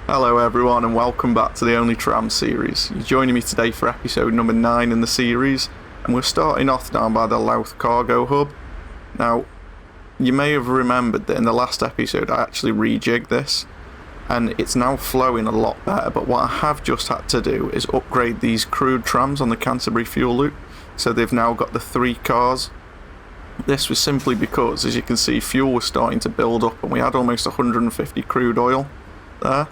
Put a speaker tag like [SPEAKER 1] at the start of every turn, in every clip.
[SPEAKER 1] Hello everyone and welcome back to the Only Trams series. You're joining me today for episode number 9 in the series, and we're starting off down by the Louth cargo hub. Now, you may have remembered that in the last episode I actually rejigged this, and it's now flowing a lot better, but what I have just had to do is upgrade these crude trams on the Canterbury fuel loop, so they've now got the 3 cars. This was simply because, as you can see, fuel was starting to build up and we had almost 150 crude oil there.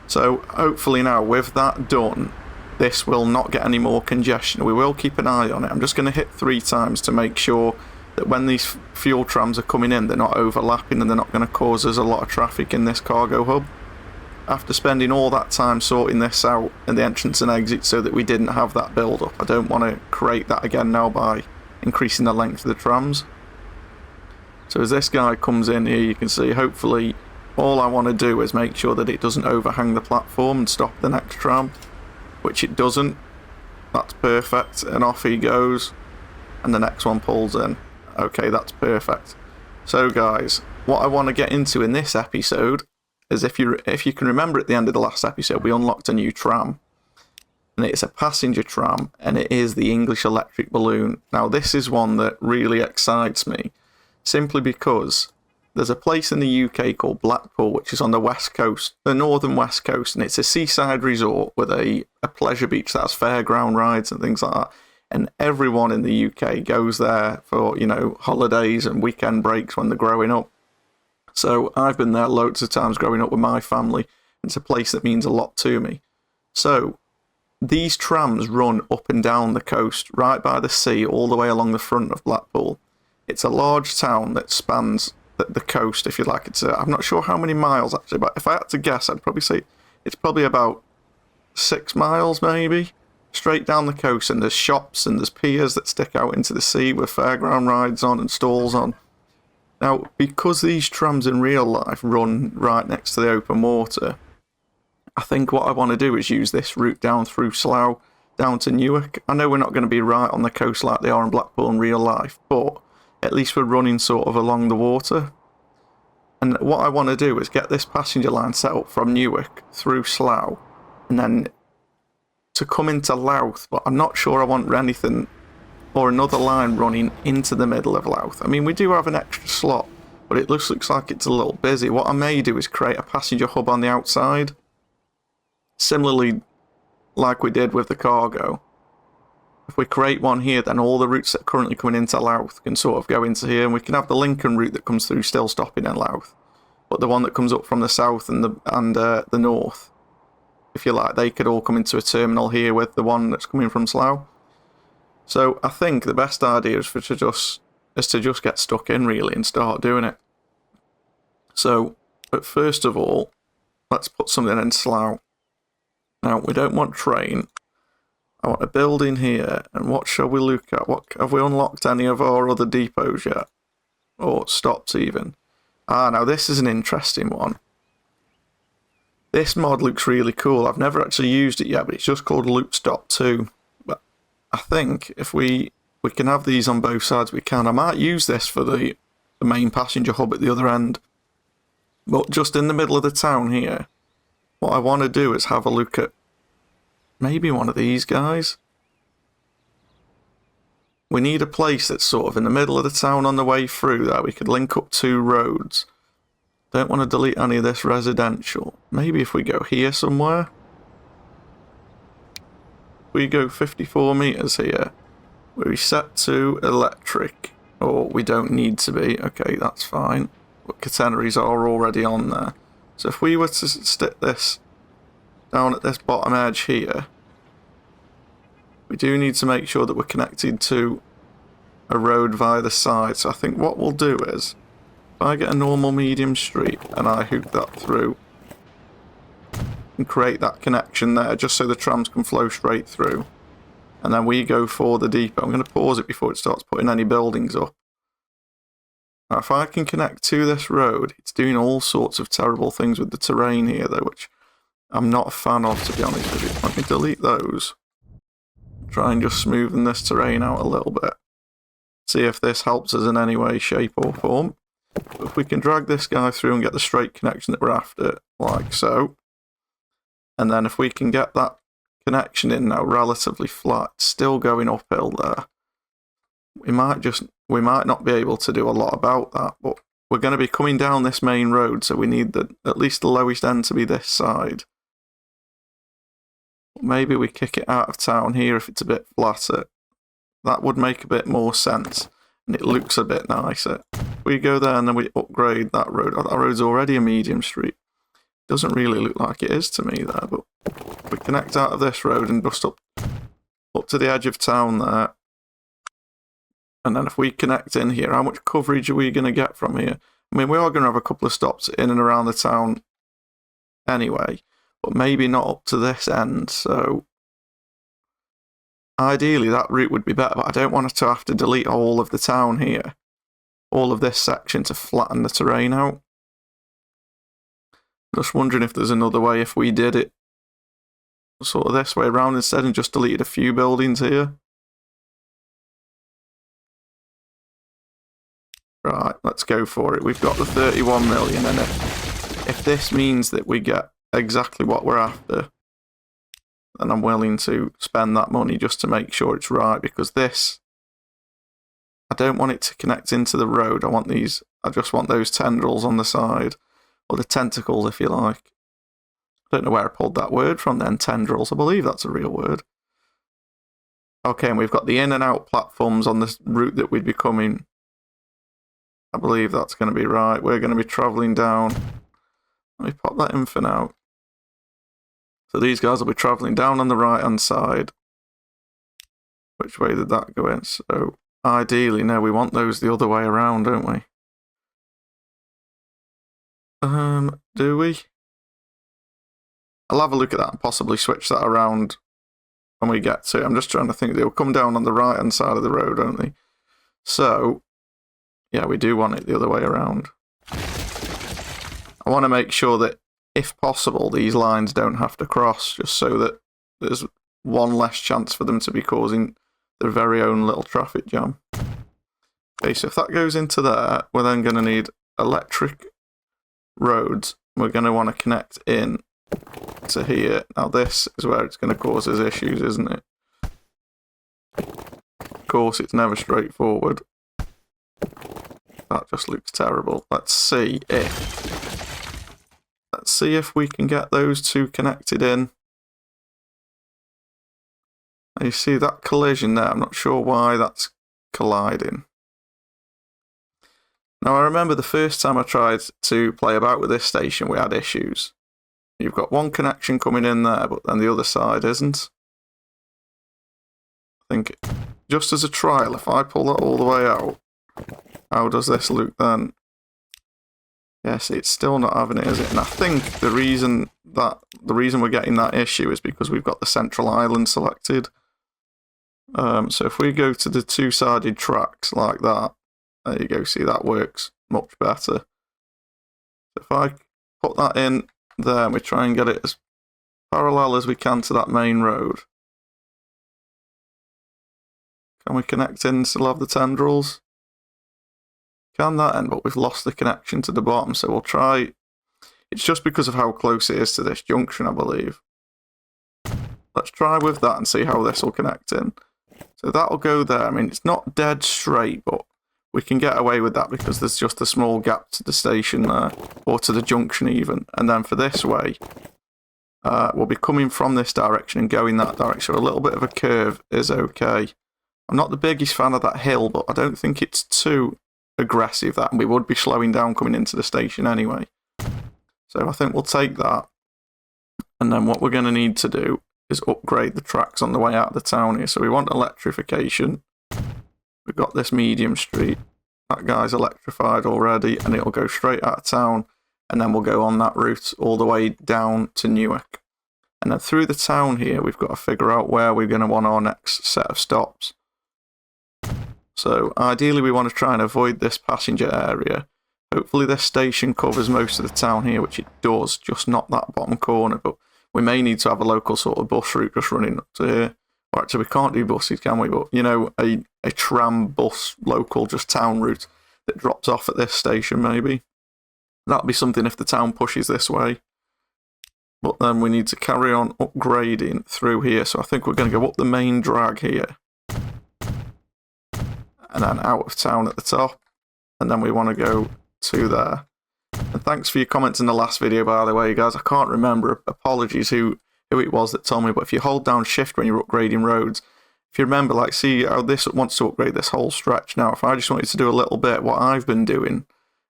[SPEAKER 1] So hopefully now with that done, this will not get any more congestion. We will keep an eye on it. I'm just going to hit 3 times to make sure that when these fuel trams are coming in, they're not overlapping and they're not going to cause us a lot of traffic in this cargo hub. After spending all that time sorting this out in the entrance and exit so that we didn't have that build up, I don't want to create that again now by increasing the length of the trams. So as this guy comes in here, you can see hopefully all I want to do is make sure that it doesn't overhang the platform and stop the next tram, which it doesn't. That's perfect, and off he goes, and the next one pulls in. Okay, that's perfect. So guys, what I want to get into in this episode is if you can remember at the end of the last episode, we unlocked a new tram, and it's a passenger tram, and it is the English electric balloon. Now this is one that really excites me, simply because there's a place in the UK called Blackpool, which is on the west coast, the northern west coast, and it's a seaside resort with a pleasure beach that has fairground rides and things like that. And everyone in the UK goes there for, holidays and weekend breaks when they're growing up. So I've been there loads of times growing up with my family. It's a place that means a lot to me. So these trams run up and down the coast, right by the sea, all the way along the front of Blackpool. It's a large town that spans the coast, if you like. I'm not sure how many miles actually, but if I had to guess, I'd probably say it's probably about 6 miles maybe, straight down the coast, and there's shops and there's piers that stick out into the sea with fairground rides on and stalls on. Now, because these trams in real life run right next to the open water, I think what I want to do is use this route down through Slough, down to Newark. I know we're not going to be right on the coast like they are in Blackpool in real life, but at least we're running sort of along the water. And what I want to do is get this passenger line set up from Newark through Slough, and then to come into Louth, but I'm not sure I want anything or another line running into the middle of Louth. I mean, we do have an extra slot, but it looks like it's a little busy. What I may do is create a passenger hub on the outside, similarly like we did with the cargo. If we create one here, then all the routes that are currently coming into Louth can sort of go into here, and we can have the Lincoln route that comes through still stopping in Louth. But the one that comes up from the south and the north, if you like, they could all come into a terminal here with the one that's coming from Slough. So I think the best idea is to just get stuck in really and start doing it. So, but first of all, let's put something in Slough. Now, we don't want train. I want a building here, and what shall we look at? What have we unlocked any of our other depots yet? Or stops even? Now this is an interesting one. This mod looks really cool. I've never actually used it yet, but it's just called Loop Stop 2. But I think if we can have these on both sides, we can. I might use this for the main passenger hub at the other end. But just in the middle of the town here, what I want to do is have a look at maybe one of these guys. We need a place that's sort of in the middle of the town on the way through there. We could link up 2 roads. Don't want to delete any of this residential. Maybe if we go here somewhere. We go 54 metres here. We set to electric. Or we don't need to be. Okay, that's fine. But catenaries are already on there. So if we were to stick this down at this bottom edge here, we do need to make sure that we're connected to a road via the side. So I think what we'll do is, if I get a normal medium street and I hook that through and create that connection there just so the trams can flow straight through, and then we go for the depot. I'm going to pause it before it starts putting any buildings up. Now if I can connect to this road, it's doing all sorts of terrible things with the terrain here though, which I'm not a fan of, to be honest with you. Let me delete those. Try and just smoothen this terrain out a little bit. See if this helps us in any way, shape or form. But if we can drag this guy through and get the straight connection that we're after, like so, And then if we can get that connection in now relatively flat, still going uphill there, we might not be able to do a lot about that, but we're going to be coming down this main road, so we need at least the lowest end to be this side. Maybe we kick it out of town here if it's a bit flatter. That would make a bit more sense, and it looks a bit nicer. We go there and then we upgrade that road. Oh, that road's already a medium street. Doesn't really look like it is to me there, but we connect out of this road and just up to the edge of town there. And then if we connect in here, how much coverage are we going to get from here? I mean, we are going to have a couple of stops in and around the town anyway, but maybe not up to this end, so ideally that route would be better, but I don't want to have to delete all of the town here, all of this section to flatten the terrain out. Just wondering if there's another way if we did it sort of this way around instead and just deleted a few buildings here. Right, let's go for it. We've got the 31 million, and if this means that we get exactly what we're after, then I'm willing to spend that money just to make sure it's right, because this, I don't want it to connect into the road. I just want those tendrils on the side, or the tentacles if you like. I don't know where I pulled that word from then, tendrils. I believe that's a real word. Okay, and we've got the in and out platforms on this route that we'd be coming. I believe that's going to be right. We're going to be travelling down. Let me pop that in for now. So these guys will be travelling down on the right hand side. Which way did that go in? So ideally, no, we want those the other way around, don't we? Do we? I'll have a look at that and possibly switch that around when we get to it. I'm just trying to think. They'll come down on the right hand side of the road, don't they? So yeah, we do want it the other way around. I want to make sure that, if possible, these lines don't have to cross, just so that there's one less chance for them to be causing their very own little traffic jam. Okay, so if that goes into there, we're then going to need electric roads. We're going to want to connect in to here. Now this is where it's going to cause us issues, isn't it? Of course, it's never straightforward. That just looks terrible. Let's see if we can get those two connected in. Now you see that collision there. I'm not sure why that's colliding. Now I remember the first time I tried to play about with this station, we had issues. You've got one connection coming in there, but then the other side isn't. I think just as a trial, if I pull that all the way out, how does this look then? Yes, it's still not having it, is it? And I think the reason we're getting that issue is because we've got the central island selected. So if we go to the two-sided tracks like that, there you go, see that works much better. If I put that in there and we try and get it as parallel as we can to that main road. Can we connect in and still have the tendrils? Can that end? But we've lost the connection to the bottom, so we'll try. It's just because of how close it is to this junction, I believe. Let's try with that and see how this will connect in. So that'll go there. I mean, it's not dead straight, but we can get away with that because there's just a small gap to the station there, or to the junction even. And then for this way, we'll be coming from this direction and going that direction. A little bit of a curve is okay. I'm not the biggest fan of that hill, but I don't think it's too aggressive, that, and we would be slowing down coming into the station anyway. So I think we'll take that, and then what we're going to need to do is upgrade the tracks on the way out of the town here. So we want electrification. We've got this medium street. That guy's electrified already, and it'll go straight out of town, and then we'll go on that route all the way down to Newark. And then through the town here, we've got to figure out where we're going to want our next set of stops. So ideally we want to try and avoid this passenger area. Hopefully this station covers most of the town here, which it does, just not that bottom corner, but we may need to have a local sort of bus route just running up to here. Or actually we can't do buses, can we? But, you know, a tram bus local just town route that drops off at this station maybe. That'll be something if the town pushes this way. But then we need to carry on upgrading through here. So I think we're going to go up the main drag here. And then out of town at the top. And then we want to go to there. And thanks for your comments in the last video, by the way, guys. I can't remember. Apologies who it was that told me. But if you hold down shift when you're upgrading roads, if you remember, like, see how this wants to upgrade this whole stretch. Now, if I just wanted to do a little bit, what I've been doing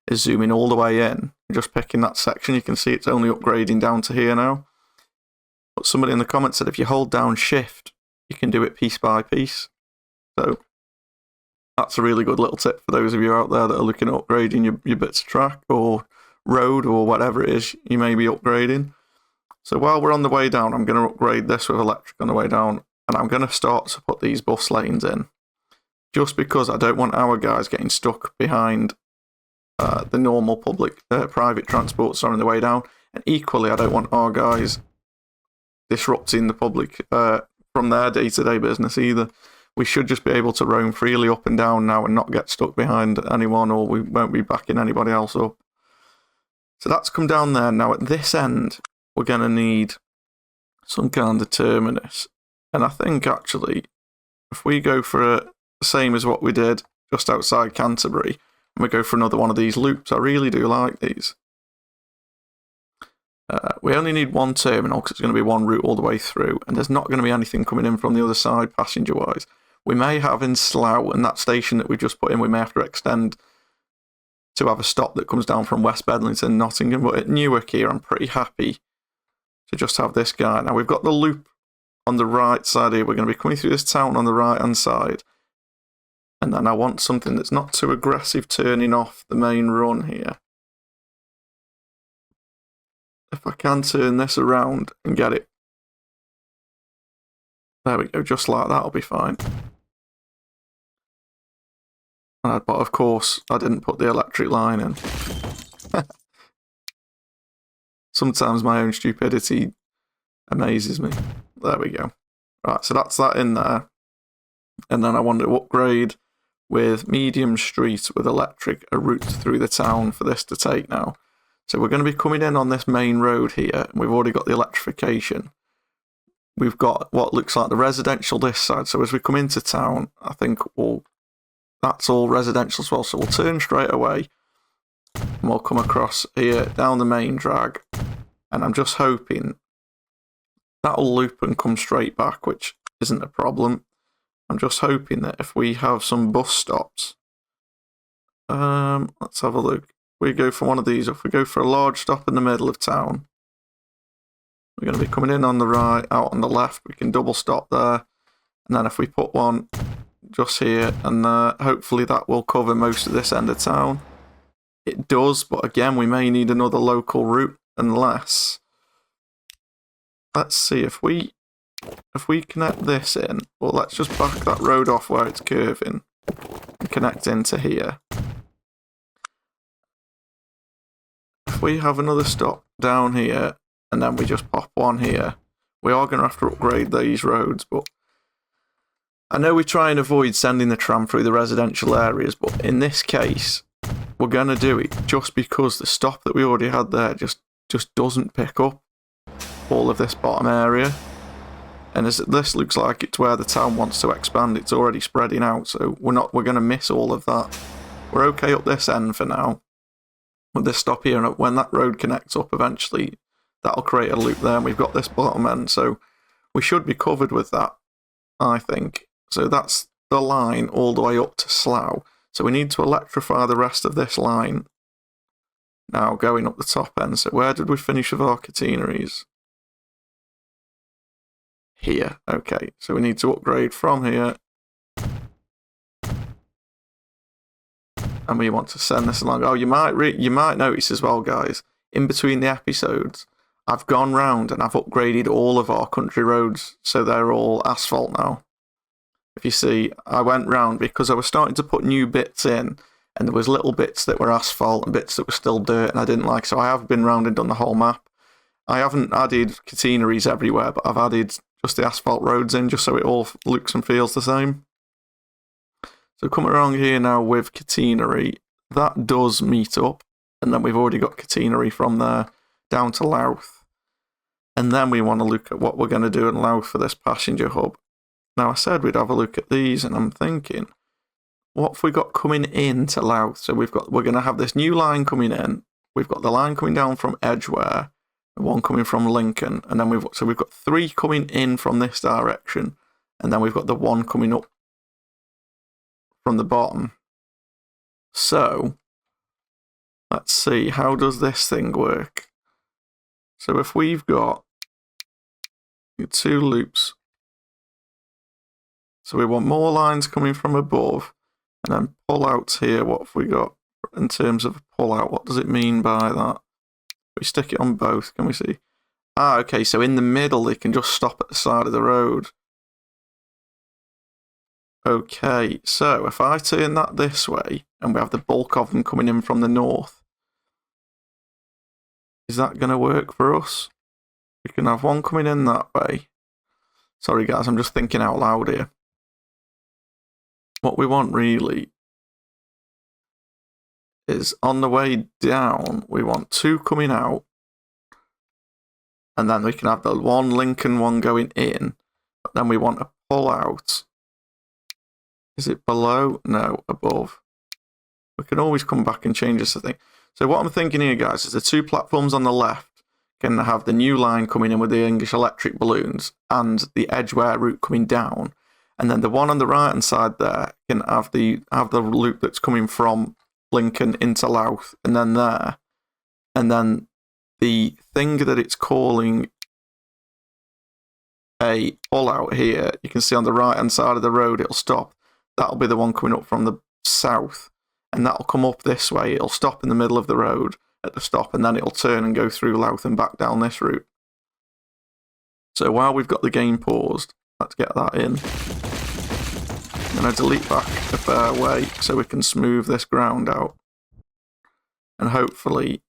[SPEAKER 1] is zooming all the way in and just picking that section. You can see it's only upgrading down to here now. But somebody in the comments said if you hold down shift, you can do it piece by piece. So that's a really good little tip for those of you out there that are looking at upgrading your bits of track or road or whatever it is you may be upgrading. So while we're on the way down, I'm going to upgrade this with electric on the way down, and I'm going to start to put these bus lanes in, just because I don't want our guys getting stuck behind the normal private transports on the way down, and equally I don't want our guys disrupting the public from their day-to-day business either. We should just be able to roam freely up and down now and not get stuck behind anyone, or we won't be backing anybody else up. So that's come down there. Now at this end, we're going to need some kind of terminus. And I think actually, if we go for the same as what we did just outside Canterbury, and we go for another one of these loops, I really do like these. We only need one terminal because it's going to be one route all the way through, and there's not going to be anything coming in from the other side passenger-wise. We may have in Slough, and that station that we just put in, we may have to extend to have a stop that comes down from West Bedlington, Nottingham. But at Newark here, I'm pretty happy to just have this guy. Now, we've got the loop on the right side here. We're going to be coming through this town on the right-hand side. And then I want something that's not too aggressive turning off the main run here. If I can turn this around and get it. There we go, just like that, I'll be fine. But of course, I didn't put the electric line in. Sometimes my own stupidity amazes me. There we go. Right, so that's that in there. And then I want to upgrade with medium street with electric, a route through the town for this to take now. So we're going to be coming in on this main road here. We've already got the electrification. We've got what looks like the residential this side. So as we come into town, I think that's all residential as well. So we'll turn straight away and we'll come across here down the main drag. And I'm just hoping that'll loop and come straight back, which isn't a problem. I'm just hoping that if we have some bus stops, let's have a look. We go for one of these. If we go for a large stop in the middle of town, we're going to be coming in on the right, out on the left. We can double stop there. And then if we put one just here and there, hopefully that will cover most of this end of town. It does, but again, we may need another local route unless... Let's see, if we connect this in, well, let's just back that road off where it's curving and connect into here. If we have another stop down here, and then we just pop one here, we are going to have to upgrade these roads, but I know we try and avoid sending the tram through the residential areas, but in this case, we're going to do it just because the stop that we already had there just doesn't pick up all of this bottom area. And as this looks like it's where the town wants to expand, it's already spreading out, so we're going to miss all of that. We're okay up this end for now with this stop here, and when that road connects up eventually, that'll create a loop there, and we've got this bottom end, so we should be covered with that, I think. So that's the line all the way up to Slough. So we need to electrify the rest of this line now going up the top end. So where did we finish with our catenaries? Here. Okay, so we need to upgrade from here. And we want to send this along. Oh, you might notice as well, guys, in between the episodes, I've gone round and I've upgraded all of our country roads, so they're all asphalt now. If you see, I went round because I was starting to put new bits in, and there was little bits that were asphalt and bits that were still dirt, and I didn't like, so I have been round and done the whole map. I haven't added catenaries everywhere, but I've added just the asphalt roads in, just so it all looks and feels the same. So coming around here now with catenary, that does meet up, and then we've already got catenary from there down to Louth. And then we want to look at what we're going to do in Louth for this passenger hub. Now, I said we'd have a look at these, and I'm thinking, what have we got coming into Louth? So we're going to have this new line coming in. We've got the line coming down from Edgware, and one coming from Lincoln, and then we've got 3 coming in from this direction, and then we've got the one coming up from the bottom. So let's see, how does this thing work? So if we've got 2 loops, so we want more lines coming from above, and then pull-outs here. What have we got in terms of pull-out? What does it mean by that? We stick it on both, can we see? Ah, okay, so in the middle they can just stop at the side of the road. Okay, so if I turn that this way, and we have the bulk of them coming in from the north, is that going to work for us? We can have one coming in that way. Sorry guys, I'm just thinking out loud here. What we want really is on the way down, we want 2 coming out, and then we can have the one Lincoln one going in, but then we want a pull out. Is it below? No, above. We can always come back and change this, I think. So what I'm thinking here, guys, is the 2 platforms on the left can have the new line coming in with the English electric balloons and the Edgware route coming down. And then the one on the right-hand side there can have the loop that's coming from Lincoln into Louth, and then there. And then the thing that it's calling a pull-out here, you can see on the right-hand side of the road, it'll stop. That'll be the one coming up from the south, and that'll come up this way. It'll stop in the middle of the road at the stop, and then it'll turn and go through Louth and back down this route. So while we've got the game paused, let's get that in. I'm going to delete back a fair way so we can smooth this ground out and hopefully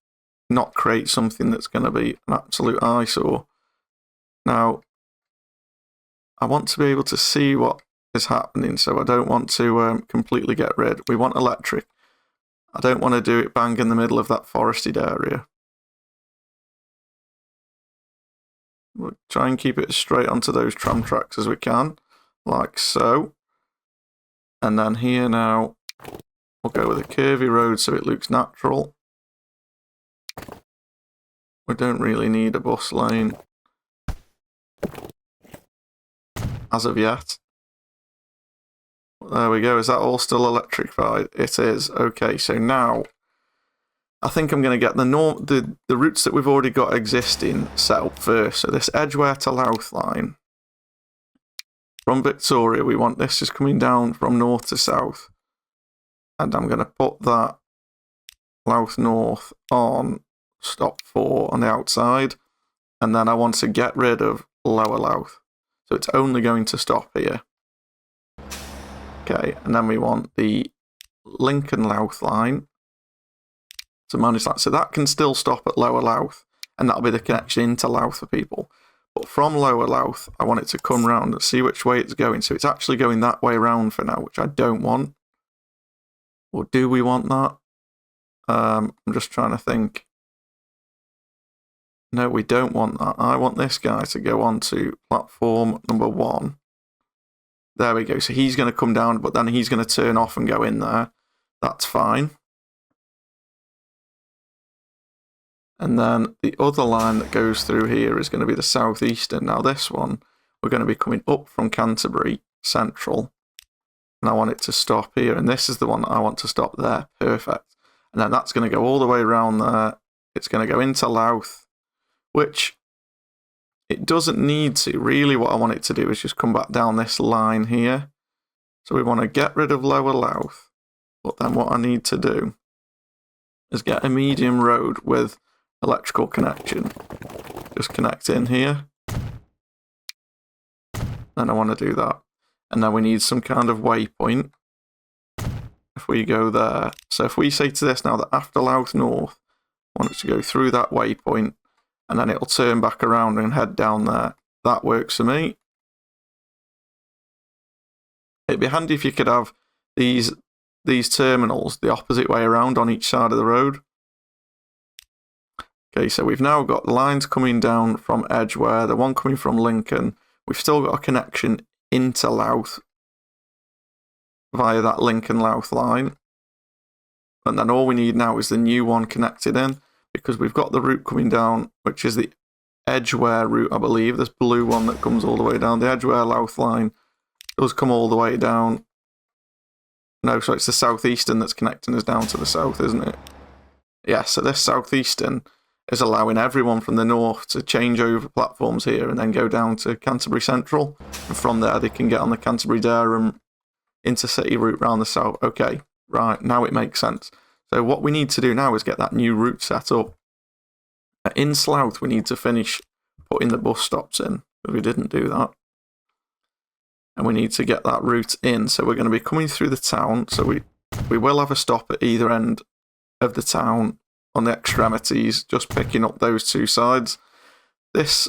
[SPEAKER 1] not create something that's going to be an absolute eyesore. Now, I want to be able to see what is happening, so I don't want to completely get rid. We want electric. I don't want to do it bang in the middle of that forested area. We'll try and keep it as straight onto those tram tracks as we can, like so. And then here now, we'll go with a curvy road so it looks natural. We don't really need a bus lane as of yet. There we go. Is that all still electrified? It is. Okay, so now I think I'm going to get the routes that we've already got existing set up first. So this Edgware to Louth line. From Victoria, we want this just coming down from north to south. And I'm going to put that Louth North on stop 4 on the outside. And then I want to get rid of Lower Louth. So it's only going to stop here. Okay, and then we want the Lincoln Louth line to manage that. So that can still stop at Lower Louth, and that'll be the connection into Louth for people. But from Lower Louth, I want it to come round and see which way it's going. So it's actually going that way round for now, which I don't want. Or do we want that? I'm just trying to think. No, we don't want that. I want this guy to go on to platform number 1. There we go. So he's going to come down, but then he's going to turn off and go in there. That's fine. And then the other line that goes through here is going to be the southeastern. Now this one, we're going to be coming up from Canterbury Central. And I want it to stop here. And this is the one that I want to stop there. Perfect. And then that's going to go all the way around there. It's going to go into Louth, which it doesn't need to. Really what I want it to do is just come back down this line here. So we want to get rid of Lower Louth. But then what I need to do is get a medium road with electrical connection. Just connect in here. Then I want to do that. And then we need some kind of waypoint. If we go there. So if we say to this now that after Louth North, I want it to go through that waypoint, and then it'll turn back around and head down there. That works for me. It'd be handy if you could have these terminals the opposite way around on each side of the road. Okay, so we've now got lines coming down from Edgware, the one coming from Lincoln. We've still got a connection into Louth via that Lincoln-Louth line. And then all we need now is the new one connected in, because we've got the route coming down, which is the Edgware route, I believe. This blue one that comes all the way down. The Edgware-Louth line does come all the way down. No, so it's the southeastern that's connecting us down to the south, isn't it? Yeah, so this southeastern is allowing everyone from the north to change over platforms here and then go down to Canterbury Central. And from there, they can get on the Canterbury-Durham intercity route round the south. Okay, right, now it makes sense. So what we need to do now is get that new route set up. In Slough, we need to finish putting the bus stops in, because we didn't do that. And we need to get that route in. So we're going to be coming through the town. So we will have a stop at either end of the town on the extremities, just picking up those two sides. This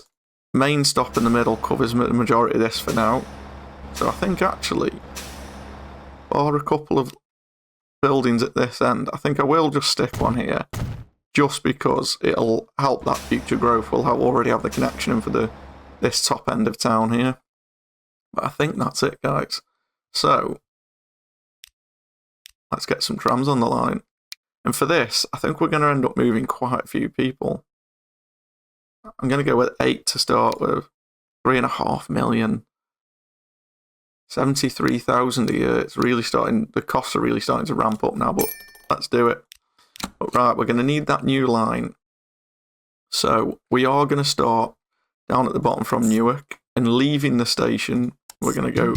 [SPEAKER 1] main stop in the middle covers the majority of this for now. So I think actually, or a couple of buildings at this end, I think I will just stick one here, just because it'll help that future growth. We'll already have the connection in for this top end of town here. But I think that's it, guys. So let's get some trams on the line. And for this, I think we're going to end up moving quite a few people. I'm going to go with 8 to start with. 3.5 million. 73,000 a year. It's really starting, the costs are really starting to ramp up now, but let's do it. But right, we're going to need that new line. So we are going to start down at the bottom from Newark and leaving the station. We're going to go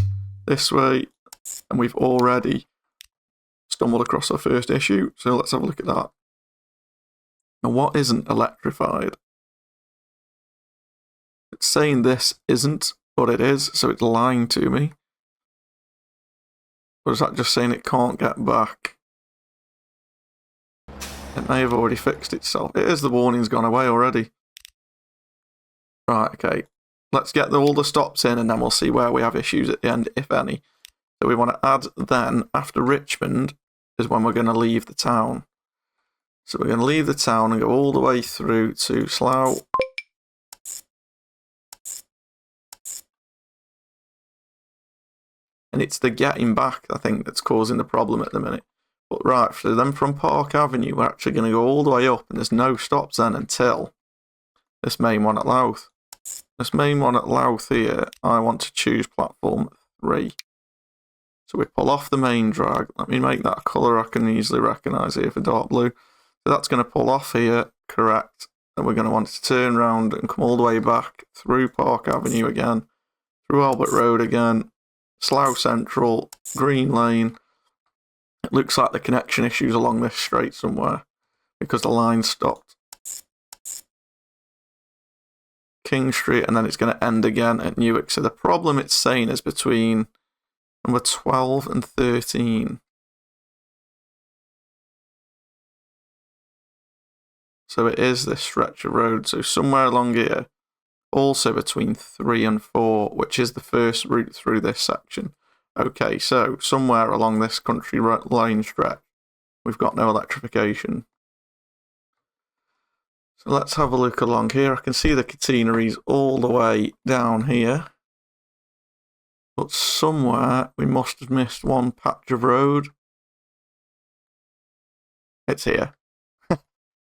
[SPEAKER 1] this way, and we've already stumbled across our first issue. So let's have a look at that. Now, what isn't electrified? It's saying this isn't, but it is, so it's lying to me. Or is that just saying it can't get back? It may have already fixed itself. It is, the warning's gone away already. Right, okay. Let's get all the stops in and then we'll see where we have issues at the end, if any. So we want to add then, after Richmond, is when we're going to leave the town. So we're going to leave the town and go all the way through to Slough. And it's the getting back, I think, that's causing the problem at the minute. But right, so then from Park Avenue, we're actually going to go all the way up, and there's no stops then until this main one at Louth. This main one at Louth here, I want to choose platform 3. So we pull off the main drag. Let me make that a colour I can easily recognise here for dark blue. So that's going to pull off here, correct. And we're going to want to turn around and come all the way back through Park Avenue again, through Albert Road again, Slough Central, Green Lane. It looks like the connection issues along this straight somewhere because the line stopped. King Street, and then it's going to end again at Newark. So the problem it's saying is between number 12 and 13. So it is this stretch of road. So somewhere along here, also between 3 and 4, which is the first route through this section. Okay, so somewhere along this country line stretch, we've got no electrification. So let's have a look along here. I can see the catenaries all the way down here. But somewhere we must have missed one patch of road. It's here.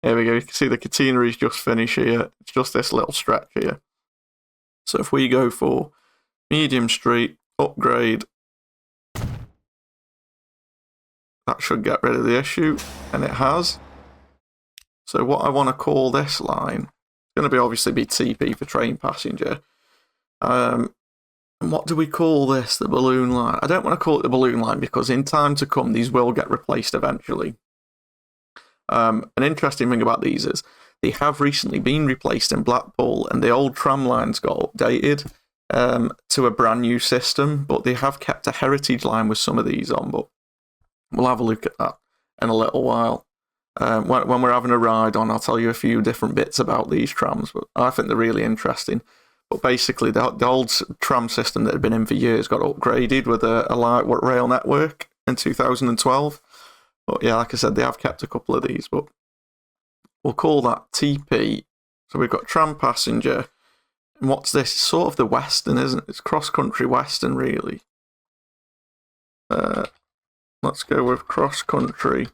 [SPEAKER 1] Here we go. You can see the catenaries just finish here. It's just this little stretch here. So if we go for Medium Street, upgrade, that should get rid of the issue, and it has. So what I want to call this line, it's going to be obviously be TP for train passenger. And what do we call this? The balloon line. I don't want to call it the balloon line because in time to come, these will get replaced eventually. An interesting thing about these is they have recently been replaced in Blackpool, and the old tram lines got updated to a brand new system, but they have kept a heritage line with some of these on, but we'll have a look at that in a little while. When we're having a ride on, I'll tell you a few different bits about these trams, but I think they're really interesting. But basically, the old tram system that had been in for years got upgraded with a light rail network in 2012. But yeah, like I said, they have kept a couple of these. But We'll call that TP. So we've got tram passenger. And what's this? It's sort of the western, isn't it? It's cross-country western, really. Let's go with cross-country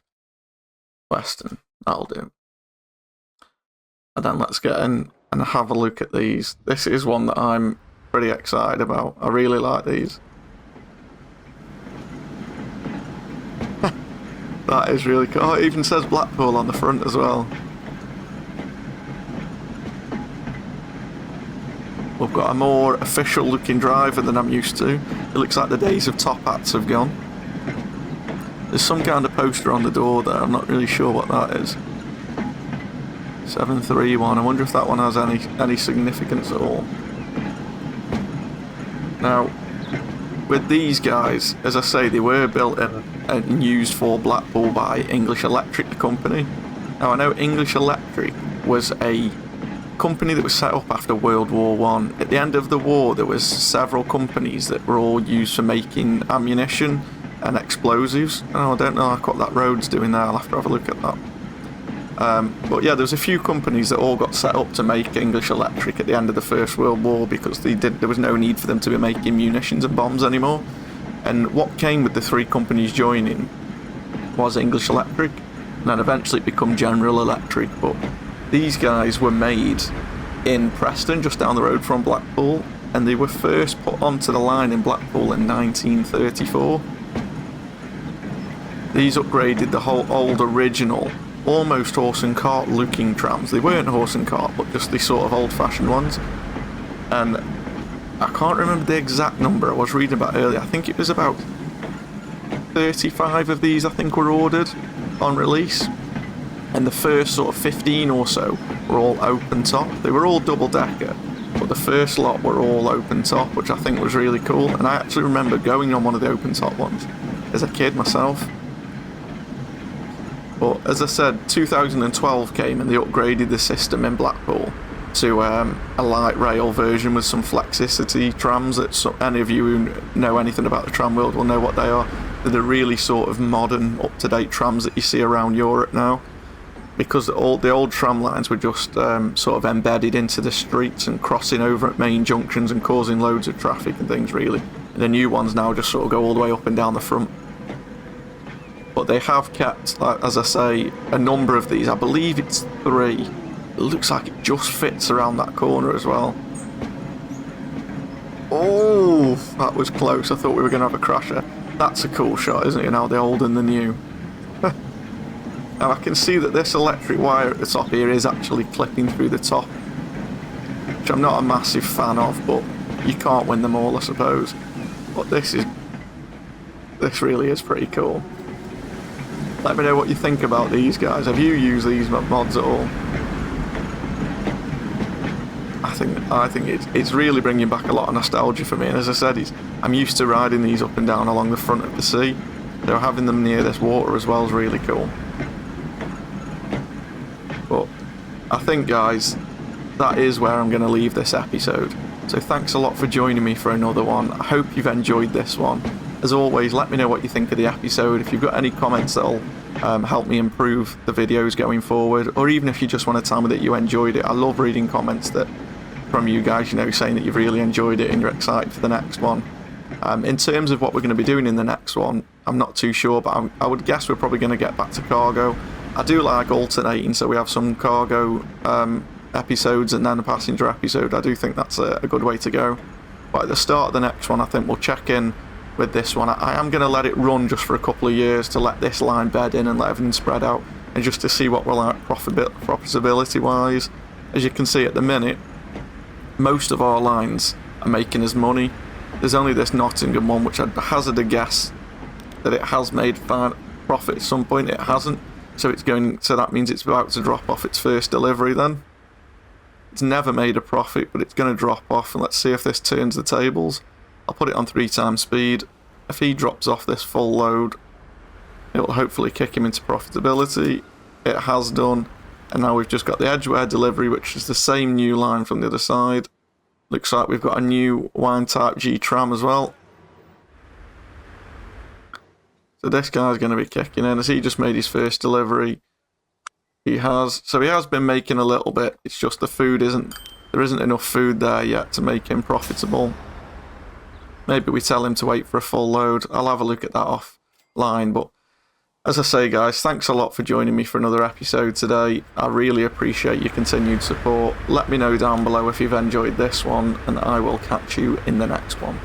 [SPEAKER 1] western. That'll do. And then let's get in and have a look at these. This is one that I'm pretty excited about. I really like these. That is really cool. Oh, it even says Blackpool on the front as well. We've got a more official looking driver than I'm used to. It looks like the days of top hats have gone. There's some kind of poster on the door there, I'm not really sure what that is. 731, I wonder if that one has any significance at all. Now, with these guys, as I say, they were built and used for Blackpool by English Electric, the company. Now, I know English Electric was a company that was set up after World War One. At the end of the war, there was several companies that were all used for making ammunition and explosives. Oh, I don't know what that road's doing there. I'll have to have a look at that. But yeah, there's a few companies that all got set up to make English Electric at the end of the First World War because there was no need for them to be making munitions and bombs anymore. And what came with the three companies joining was English Electric, and then eventually it became General Electric. But these guys were made in Preston, just down the road from Blackpool, and they were first put onto the line in Blackpool in 1934. These upgraded the whole old original, almost horse and cart looking trams. They weren't horse and cart, but just the sort of old-fashioned ones. And I can't remember the exact number I was reading about earlier. I think it was about 35 of these, I think, were ordered on release. And the first sort of 15 or so were all open top. They were all double-decker, but the first lot were all open top, which I think was really cool. And I actually remember going on one of the open top ones as a kid myself. But as I said, 2012 came and they upgraded the system in Blackpool to a light rail version with some Flexity trams that any of you who know anything about the tram world will know what they are. They're the really sort of modern, up-to-date trams that you see around Europe now. Because the old tram lines were just sort of embedded into the streets and crossing over at main junctions and causing loads of traffic and things, really. And the new ones now just sort of go all the way up and down the front. But they have kept, as I say, a number of these. I believe it's 3. It looks like it just fits around that corner as well. Oh, that was close. I thought we were going to have a crasher. That's a cool shot, isn't it? Now the old and the new. Now I can see that this electric wire at the top here is actually clipping through the top, which I'm not a massive fan of, but you can't win them all, I suppose. But this really is pretty cool. Let me know what you think about these guys. Have you used these mods at all? I think it's really bringing back a lot of nostalgia for me. And as I said, I'm used to riding these up and down along the front of the sea. So having them near this water as well is really cool. But I think, guys, that is where I'm going to leave this episode. So thanks a lot for joining me for another one. I hope you've enjoyed this one. As always, let me know what you think of the episode. If you've got any comments that'll help me improve the videos going forward, or even if you just want to tell me that you enjoyed it. I love reading comments from you guys, saying that you've really enjoyed it and you're excited for the next one. In terms of what we're going to be doing in the next one, I'm not too sure, but I would guess we're probably going to get back to cargo. I do like alternating, so we have some cargo episodes and then a passenger episode. I do think that's a good way to go. But at the start of the next one, I think we'll check in with this one. I am going to let it run just for a couple of years to let this line bed in and let everything spread out, and just to see what we're like profitability wise. As you can see at the minute, most of our lines are making us money. There's only this Nottingham one, which I'd hazard a guess that it has made profit at some point. It hasn't, so that means it's about to drop off its first delivery then. It's never made a profit, but it's going to drop off, and let's see if this turns the tables. I'll put it on 3 times speed. If he drops off this full load, it will hopefully kick him into profitability. It has done, and now we've just got the Edgeware delivery, which is the same new line from the other side. Looks like we've got a new Wine Type G tram as well. So this guy's going to be kicking in as he just made his first delivery. He has. So he has been making a little bit. It's just the food there isn't enough food there yet to make him profitable. Maybe we tell him to wait for a full load. I'll have a look at that offline. But as I say, guys, thanks a lot for joining me for another episode today. I really appreciate your continued support. Let me know down below if you've enjoyed this one, and I will catch you in the next one.